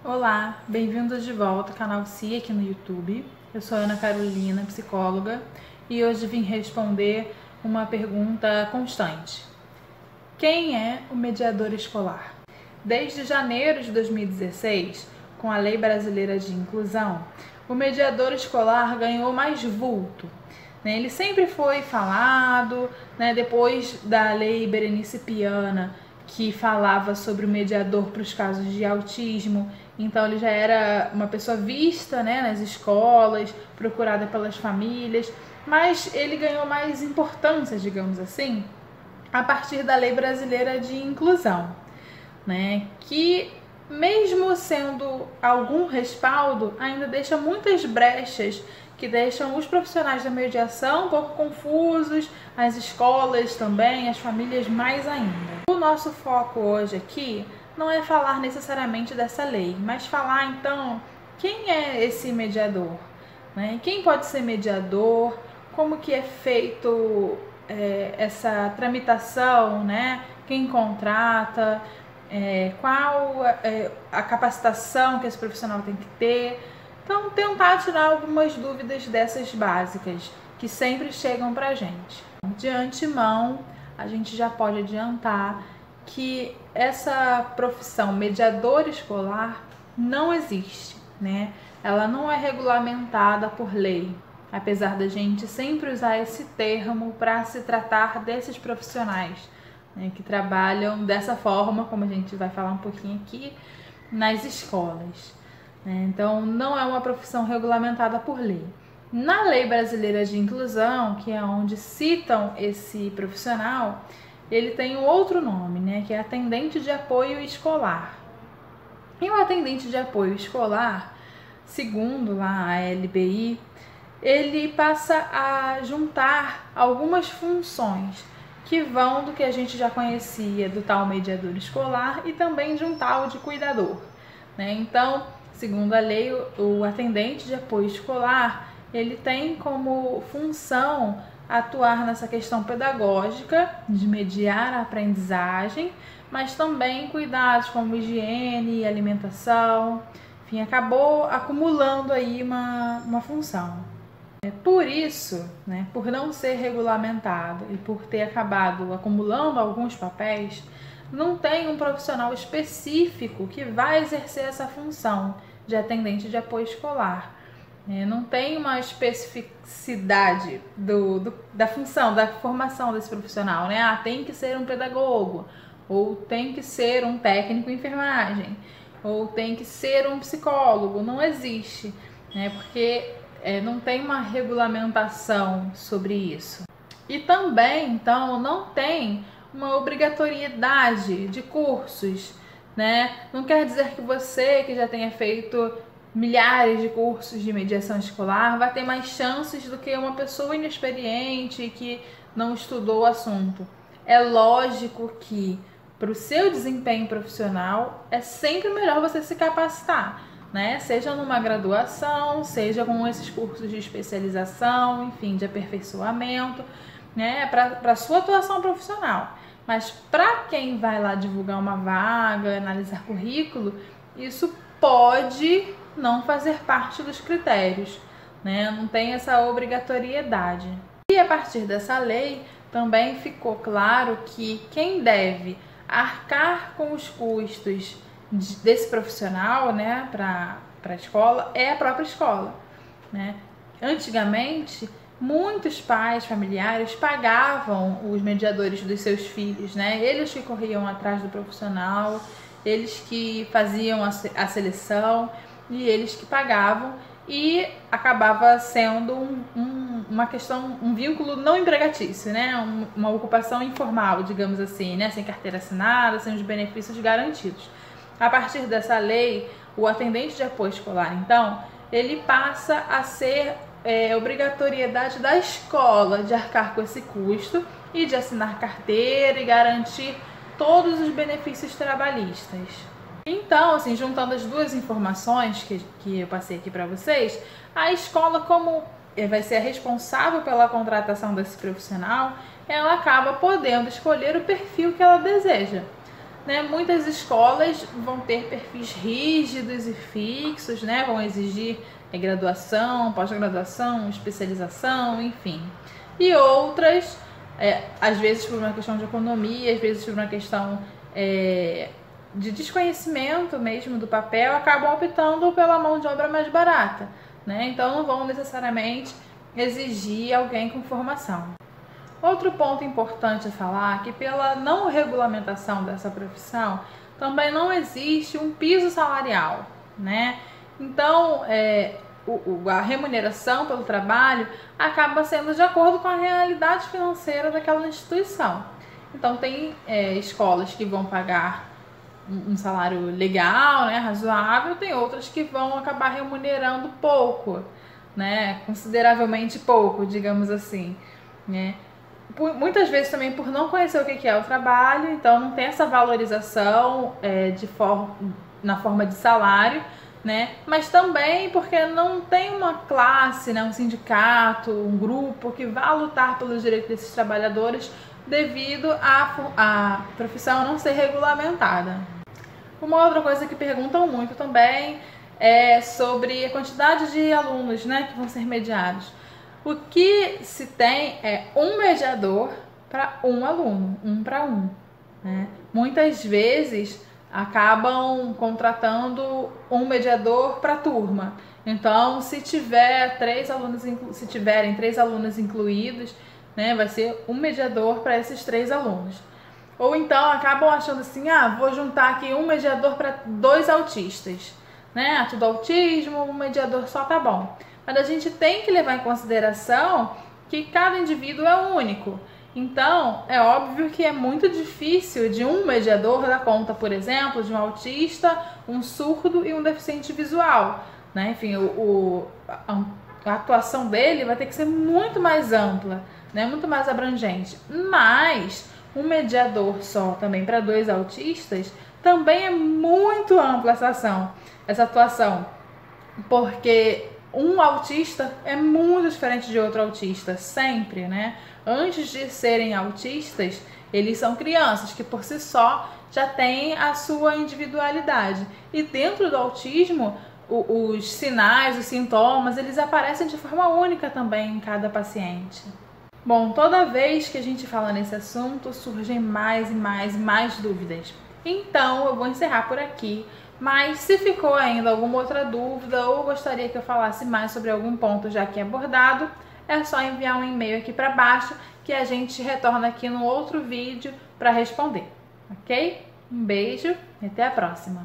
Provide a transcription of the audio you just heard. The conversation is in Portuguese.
Olá, bem-vindos de volta ao canal CIA aqui no YouTube. Eu sou Ana Carolina, psicóloga, e hoje vim responder uma pergunta constante. Quem é o mediador escolar? Desde janeiro de 2016, com a Lei Brasileira de Inclusão, o mediador escolar ganhou mais vulto. Ele sempre foi falado, depois da Lei Berenice Piana, que falava sobre o mediador para os casos de autismo. Então ele já era uma pessoa vista, nas escolas, procurada pelas famílias, mas ele ganhou mais importância, digamos assim, a partir da Lei Brasileira de Inclusão, que mesmo sendo algum respaldo, ainda deixa muitas brechas que deixam os profissionais da mediação um pouco confusos, as escolas também, as famílias mais ainda. O nosso foco hoje aqui não é falar necessariamente dessa lei, mas falar então quem é esse mediador, quem pode ser mediador, como que é feito essa tramitação, quem contrata, qual a capacitação que esse profissional tem que ter. Então, tentar tirar algumas dúvidas dessas básicas que sempre chegam pra gente. De antemão, a gente já pode adiantar que essa profissão mediador escolar não existe, Ela não é regulamentada por lei, apesar da gente sempre usar esse termo para se tratar desses profissionais, que trabalham dessa forma, como a gente vai falar um pouquinho aqui, nas escolas. Então, não é uma profissão regulamentada por lei. Na Lei Brasileira de Inclusão, que é onde citam esse profissional, ele tem um outro nome, que é atendente de apoio escolar. E o atendente de apoio escolar, segundo lá a LBI, ele passa a juntar algumas funções que vão do que a gente já conhecia do tal mediador escolar e também de um tal de cuidador, Então, segundo a lei, o atendente de apoio escolar, ele tem como função atuar nessa questão pedagógica, de mediar a aprendizagem, mas também cuidados como higiene e alimentação. Enfim, acabou acumulando aí uma função. Por isso, por não ser regulamentado e por ter acabado acumulando alguns papéis, não tem um profissional específico que vai exercer essa função de atendente de apoio escolar. Não tem uma especificidade da função, da formação desse profissional, tem que ser um pedagogo, ou tem que ser um técnico em enfermagem, ou tem que ser um psicólogo. Não existe, porque não tem uma regulamentação sobre isso. E também, então, não tem uma obrigatoriedade de cursos, Não quer dizer que você, que já tenha feito milhares de cursos de mediação escolar, vai ter mais chances do que uma pessoa inexperiente que não estudou o assunto. É lógico que para o seu desempenho profissional é sempre melhor você se capacitar, Seja numa graduação, seja com esses cursos de especialização, enfim, de aperfeiçoamento, para a sua atuação profissional. Mas para quem vai lá divulgar uma vaga, analisar currículo, isso pode não fazer parte dos critérios, Não tem essa obrigatoriedade. E a partir dessa lei, também ficou claro que quem deve arcar com os custos desse profissional, para a escola, é a própria escola, Antigamente, muitos pais, familiares, pagavam os mediadores dos seus filhos, Eles que corriam atrás do profissional, eles que faziam a seleção e eles que pagavam, e acabava sendo uma questão, um vínculo não empregatício, uma ocupação informal, digamos assim, sem carteira assinada, sem os benefícios garantidos. A partir dessa lei, o atendente de apoio escolar, então, ele passa a ser obrigatoriedade da escola de arcar com esse custo e de assinar carteira e garantir todos os benefícios trabalhistas. Então, assim, juntando as duas informações que eu passei aqui para vocês, a escola, como vai ser a responsável pela contratação desse profissional, ela acaba podendo escolher o perfil que ela deseja, né? Muitas escolas vão ter perfis rígidos e fixos, né? Vão exigir graduação, pós-graduação, especialização, enfim. E outras, às vezes por uma questão de economia, às vezes por uma questão de desconhecimento mesmo do papel, acabam optando pela mão de obra mais barata, né? Então não vão necessariamente exigir alguém com formação. Outro ponto importante a falar é que pela não regulamentação dessa profissão, também não existe um piso salarial, né? Então, a remuneração pelo trabalho acaba sendo de acordo com a realidade financeira daquela instituição. Então, tem escolas que vão pagar um salário legal, né, razoável, tem outras que vão acabar remunerando pouco, né, consideravelmente pouco, digamos assim, né. Muitas vezes também por não conhecer o que é o trabalho, então não tem essa valorização na forma de salário, né? Mas também porque não tem uma classe, né, um sindicato, um grupo que vá lutar pelos direitos desses trabalhadores devido à profissão não ser regulamentada. Uma outra coisa que perguntam muito também é sobre a quantidade de alunos, né, que vão ser mediados. O que se tem é um mediador para um aluno, 1 para 1, né? Muitas vezes acabam contratando um mediador para a turma. Então, se tiverem 3 alunos incluídos, né, vai ser um mediador para esses 3 alunos. Ou então acabam achando assim, vou juntar aqui um mediador para 2 autistas, né? Tudo autismo, um mediador só tá bom. Mas a gente tem que levar em consideração que cada indivíduo é único. Então, é óbvio que é muito difícil de um mediador dar conta, por exemplo, de um autista, um surdo e um deficiente visual, né? Enfim, a atuação dele vai ter que ser muito mais ampla, né? Muito mais abrangente. Mas um mediador só também para 2 autistas também é muito ampla essa atuação, porque um autista é muito diferente de outro autista, sempre, né? Antes de serem autistas, eles são crianças que por si só já têm a sua individualidade. E dentro do autismo, os sinais, os sintomas, eles aparecem de forma única também em cada paciente. Bom, toda vez que a gente fala nesse assunto, surgem mais e mais dúvidas. Então, eu vou encerrar por aqui. Mas se ficou ainda alguma outra dúvida ou gostaria que eu falasse mais sobre algum ponto já aqui abordado, é só enviar um e-mail aqui para baixo que a gente retorna aqui no outro vídeo para responder, ok? Um beijo e até a próxima!